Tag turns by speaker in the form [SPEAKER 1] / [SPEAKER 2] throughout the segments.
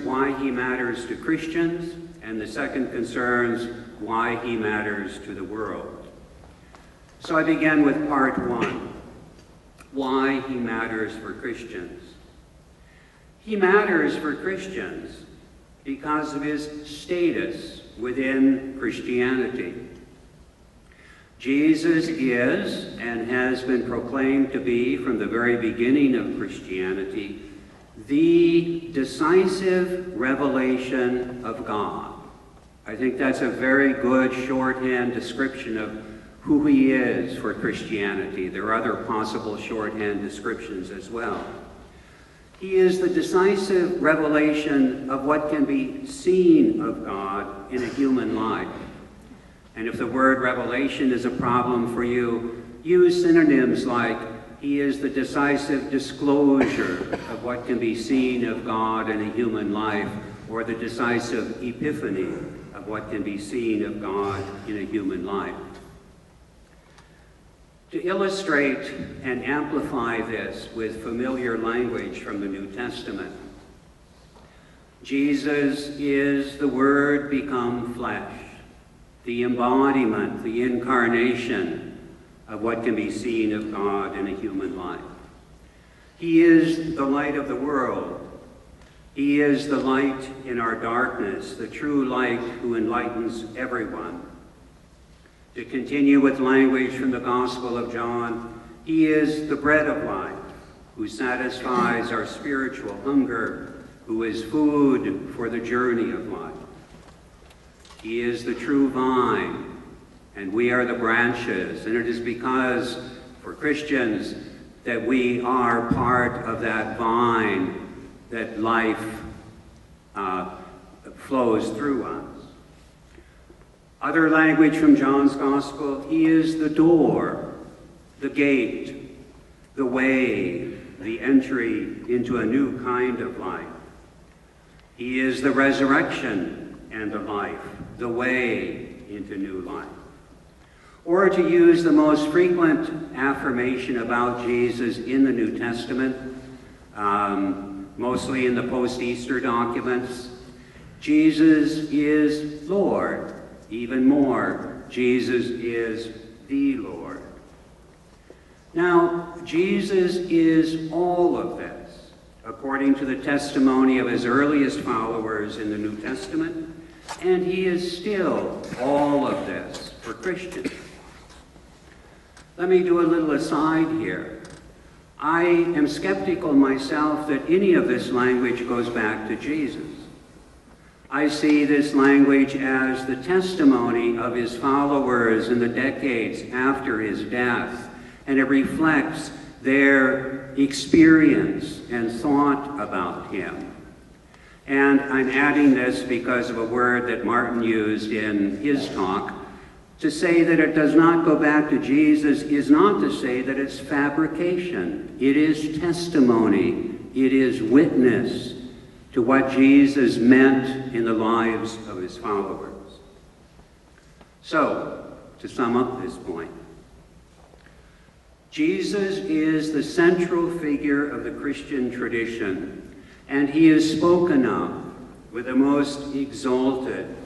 [SPEAKER 1] why he matters to Christians, and the second concerns why he matters to the world. So I begin with part one, why he matters for Christians. He matters for Christians because of his status within Christianity. Jesus is, and has been proclaimed to be from the very beginning of Christianity, the decisive revelation of God. I think that's a very good shorthand description of who he is for Christianity. There are other possible shorthand descriptions as well. He is the decisive revelation of what can be seen of God in a human life. And if the word revelation is a problem for you, use synonyms like he is the decisive disclosure of what can be seen of God in a human life, or the decisive epiphany of what can be seen of God in a human life. To illustrate and amplify this with familiar language from the New Testament, Jesus is the Word become flesh, the embodiment, the incarnation of what can be seen of God in a human life. He is the light of the world. He is the light in our darkness, the true light who enlightens everyone. To continue with language from the Gospel of John, he is the bread of life, who satisfies our spiritual hunger, who is food for the journey of life. He is the true vine, and we are the branches, and it is because, for Christians, that we are part of that vine, that life flows through us. Other language from John's Gospel, he is the door, the gate, the way, the entry into a new kind of life. He is the resurrection and the life, the way into new life. Or to use the most frequent affirmation about Jesus in the New Testament, mostly in the post-Easter documents, Jesus is Lord. Even more, Jesus is the Lord. Now, Jesus is all of this, according to the testimony of his earliest followers in the New Testament, and he is still all of this for Christians. Let me do a little aside here. I am skeptical myself that any of this language goes back to Jesus. I see this language as the testimony of his followers in the decades after his death, and it reflects their experience and thought about him. And I'm adding this because of a word that Martin used in his talk. To say that it does not go back to Jesus is not to say that it's fabrication. It is testimony. It is witness to what Jesus meant in the lives of his followers. So, to sum up this point, Jesus is the central figure of the Christian tradition, and he is spoken of with the most exalted,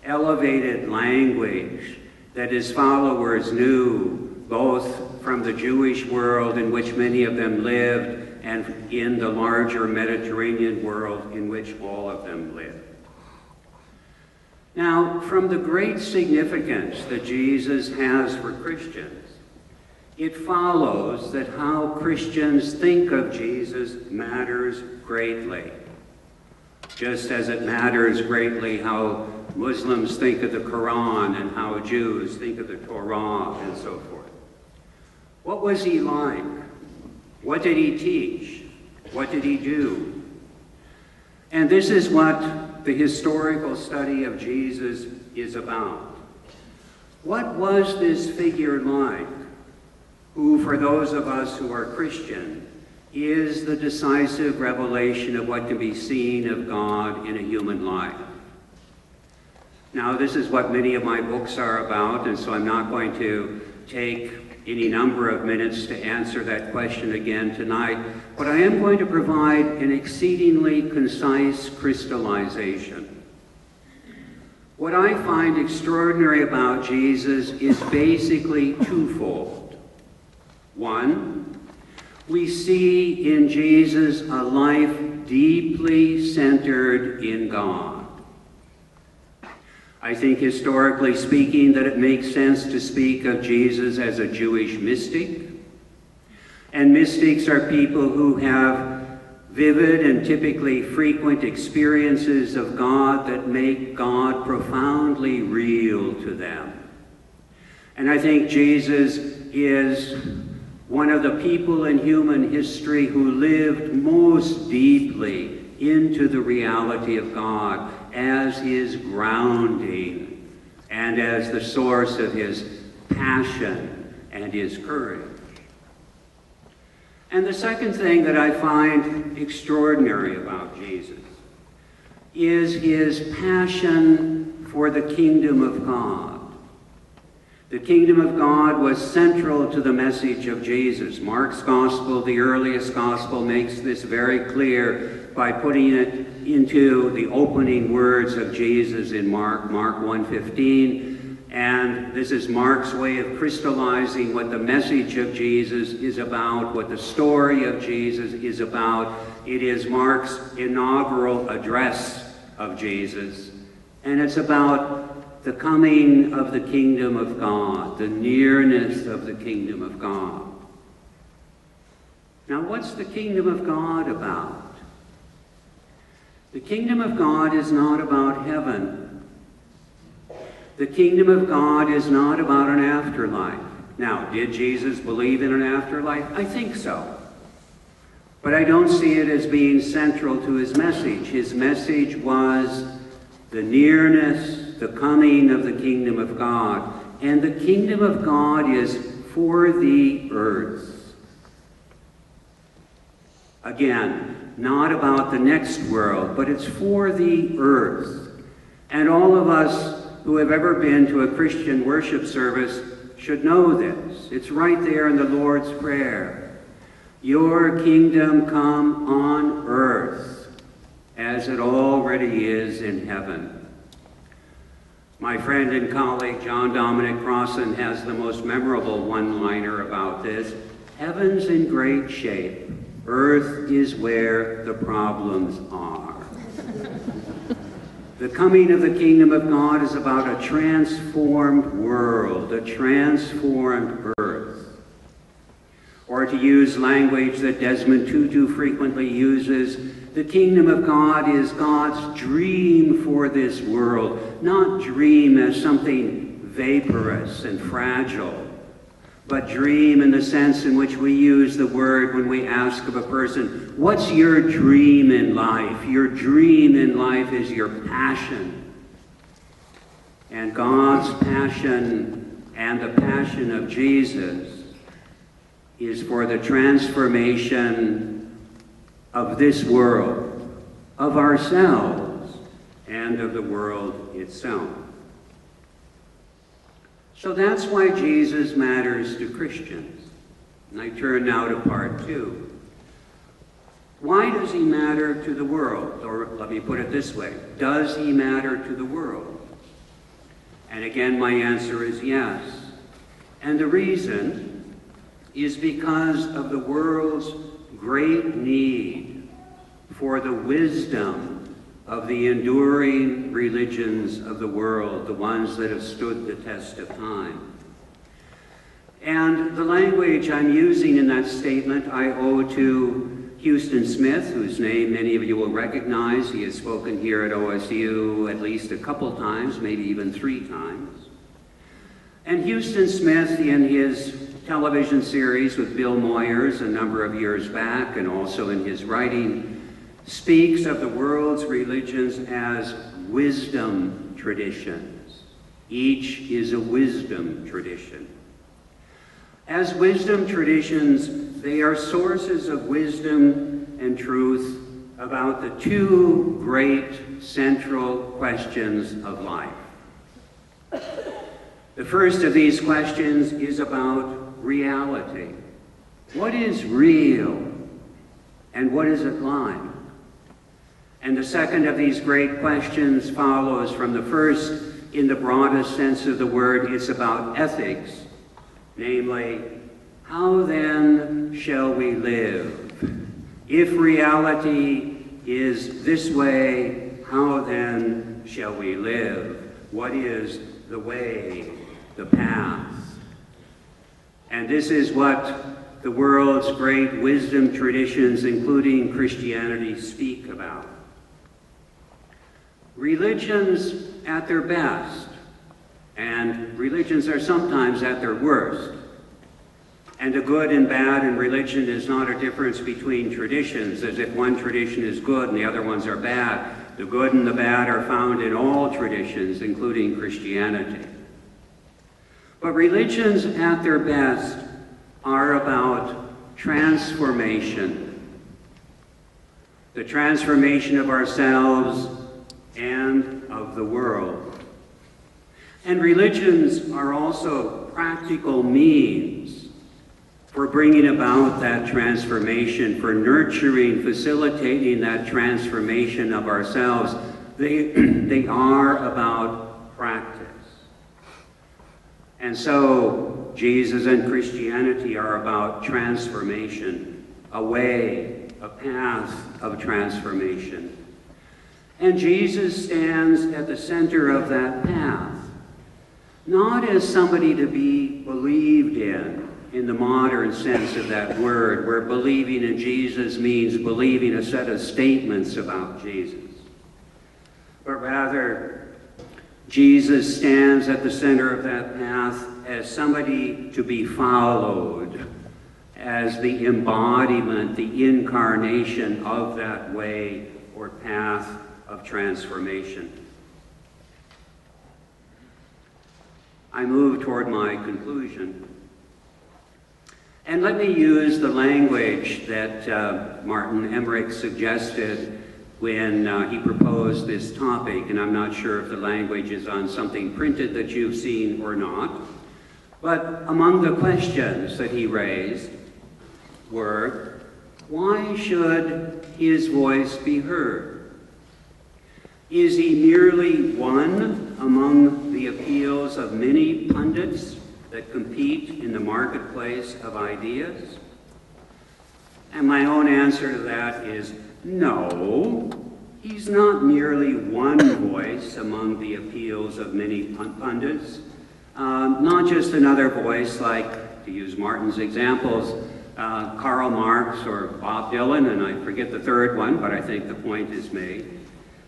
[SPEAKER 1] elevated language that his followers knew, both from the Jewish world in which many of them lived and in the larger Mediterranean world in which all of them lived. Now, from the great significance that Jesus has for Christians, it follows that how Christians think of Jesus matters greatly, just as it matters greatly how Muslims think of the Quran and how Jews think of the Torah and so forth. What was he like? What did he teach? What did he do? And this is what the historical study of Jesus is about. What was this figure like, who, for those of us who are Christian, is the decisive revelation of what can be seen of God in a human life? Now, this is what many of my books are about, and so I'm not going to take any number of minutes to answer that question again tonight, but I am going to provide an exceedingly concise crystallization. What I find extraordinary about Jesus is basically twofold. One, we see in Jesus a life deeply centered in God. I think, historically speaking, that it makes sense to speak of Jesus as a Jewish mystic. And mystics are people who have vivid and typically frequent experiences of God that make God profoundly real to them. And I think Jesus is one of the people in human history who lived most deeply into the reality of God as his grounding and as the source of his passion and his courage. And the second thing that I find extraordinary about Jesus is his passion for the kingdom of God. The kingdom of God was central to the message of Jesus. Mark's gospel, the earliest gospel, makes this very clear by putting it into the opening words of Jesus in Mark 1:15. And this is Mark's way of crystallizing what the message of Jesus is about, what the story of Jesus is about. It is Mark's inaugural address of Jesus. And it's about the coming of the kingdom of God, the nearness of the kingdom of God. Now, what's the kingdom of God about? The kingdom of God is not about heaven. The kingdom of God is not about an afterlife. Now, did Jesus believe in an afterlife? I think so. But I don't see it as being central to his message. His message was the nearness, the coming of the kingdom of God. And the kingdom of God is for the earth. Again, not about the next world, but it's for the earth. And all of us who have ever been to a Christian worship service should know this. It's right there in the Lord's Prayer. Your kingdom come on earth as it already is in heaven. My friend and colleague John Dominic Crossan has the most memorable one-liner about this. Heaven's in great shape. Earth is where the problems are. The coming of the kingdom of God is about a transformed world, a transformed earth. Or to use language that Desmond Tutu frequently uses, the kingdom of God is God's dream for this world, not dream as something vaporous and fragile, but dream in the sense in which we use the word when we ask of a person, what's your dream in life? Your dream in life is your passion. And God's passion and the passion of Jesus is for the transformation of this world, of ourselves, and of the world itself. So that's why Jesus matters to Christians. And I turn now to part 2. Why does he matter to the world? Or let me put it this way, does he matter to the world? And again, my answer is yes. And the reason is because of the world's great need for the wisdom of the enduring religions of the world, the ones that have stood the test of time. And the language I'm using in that statement I owe to Houston Smith, whose name many of you will recognize. He has spoken here at OSU at least a couple times, maybe even 3 times. And Houston Smith, in his television series with Bill Moyers a number of years back, and also in his writing, speaks of the world's religions as wisdom traditions. Each is a wisdom tradition. As wisdom traditions, they are sources of wisdom and truth about the 2 great central questions of life. The first of these questions is about reality. What is real and what is it like? And the second of these great questions follows from the first in the broadest sense of the word. It's about ethics, namely, how then shall we live? If reality is this way, how then shall we live? What is the way, the path? And this is what the world's great wisdom traditions, including Christianity, speak about. Religions at their best, and religions are sometimes at their worst. And the good and bad in religion is not a difference between traditions, as if one tradition is good and the other ones are bad. The good and the bad are found in all traditions, including Christianity. But religions at their best are about transformation. The transformation of ourselves and of the world. And religions are also practical means for bringing about that transformation, for nurturing, facilitating that transformation of ourselves. They are about practice. And so Jesus and Christianity are about transformation, a way, a path of transformation. And Jesus stands at the center of that path, not as somebody to be believed in the modern sense of that word, where believing in Jesus means believing a set of statements about Jesus. But rather, Jesus stands at the center of that path as somebody to be followed, as the embodiment, the incarnation of that way or path of transformation. I move toward my conclusion. And let me use the language that Martin Emmrich suggested when he proposed this topic, and I'm not sure if the language is on something printed that you've seen or not, but among the questions that he raised were, why should his voice be heard? Is he merely one among the appeals of many pundits that compete in the marketplace of ideas? And my own answer to that is no. He's not merely one voice among the appeals of many pundits, not just another voice like, to use Martin's examples, Karl Marx or Bob Dylan, and I forget the third one, but I think the point is made.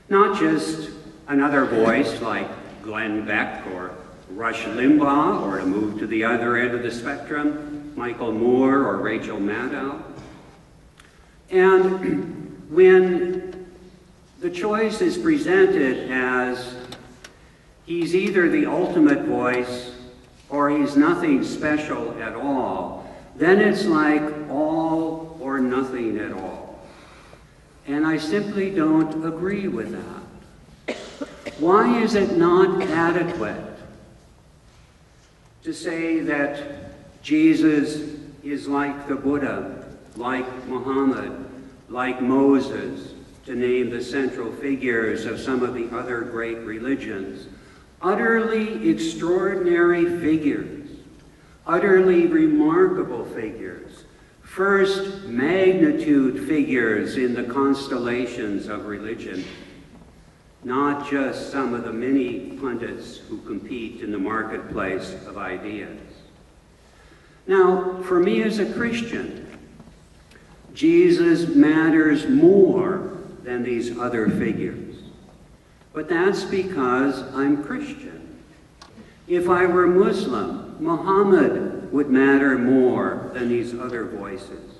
[SPEAKER 1] Not just another voice like Glenn Beck or Rush Limbaugh, or to move to the other end of the spectrum, Michael Moore or Rachel Maddow. And when the choice is presented as he's either the ultimate voice or he's nothing special at all, then it's like all or nothing at all. And I simply don't agree with that. Why is it not adequate to say that Jesus is like the Buddha, like Muhammad, like Moses, to name the central figures of some of the other great religions? Utterly extraordinary figures, utterly remarkable figures, first magnitude figures in the constellations of religion, not just some of the many pundits who compete in the marketplace of ideas. Now, for me as a Christian, Jesus matters more than these other figures. But that's because I'm Christian. If I were Muslim, Muhammad would matter more than these other voices.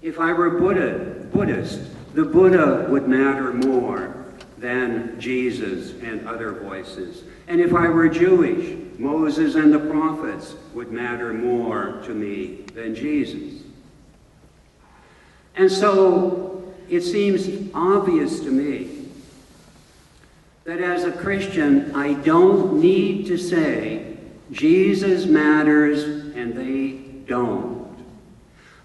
[SPEAKER 1] If I were Buddhist, the Buddha would matter more than Jesus and other voices. And if I were Jewish, Moses and the prophets would matter more to me than Jesus. And so it seems obvious to me that as a Christian, I don't need to say Jesus matters and they don't.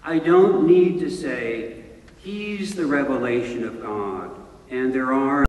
[SPEAKER 1] I don't need to say, he's the revelation of God, and there are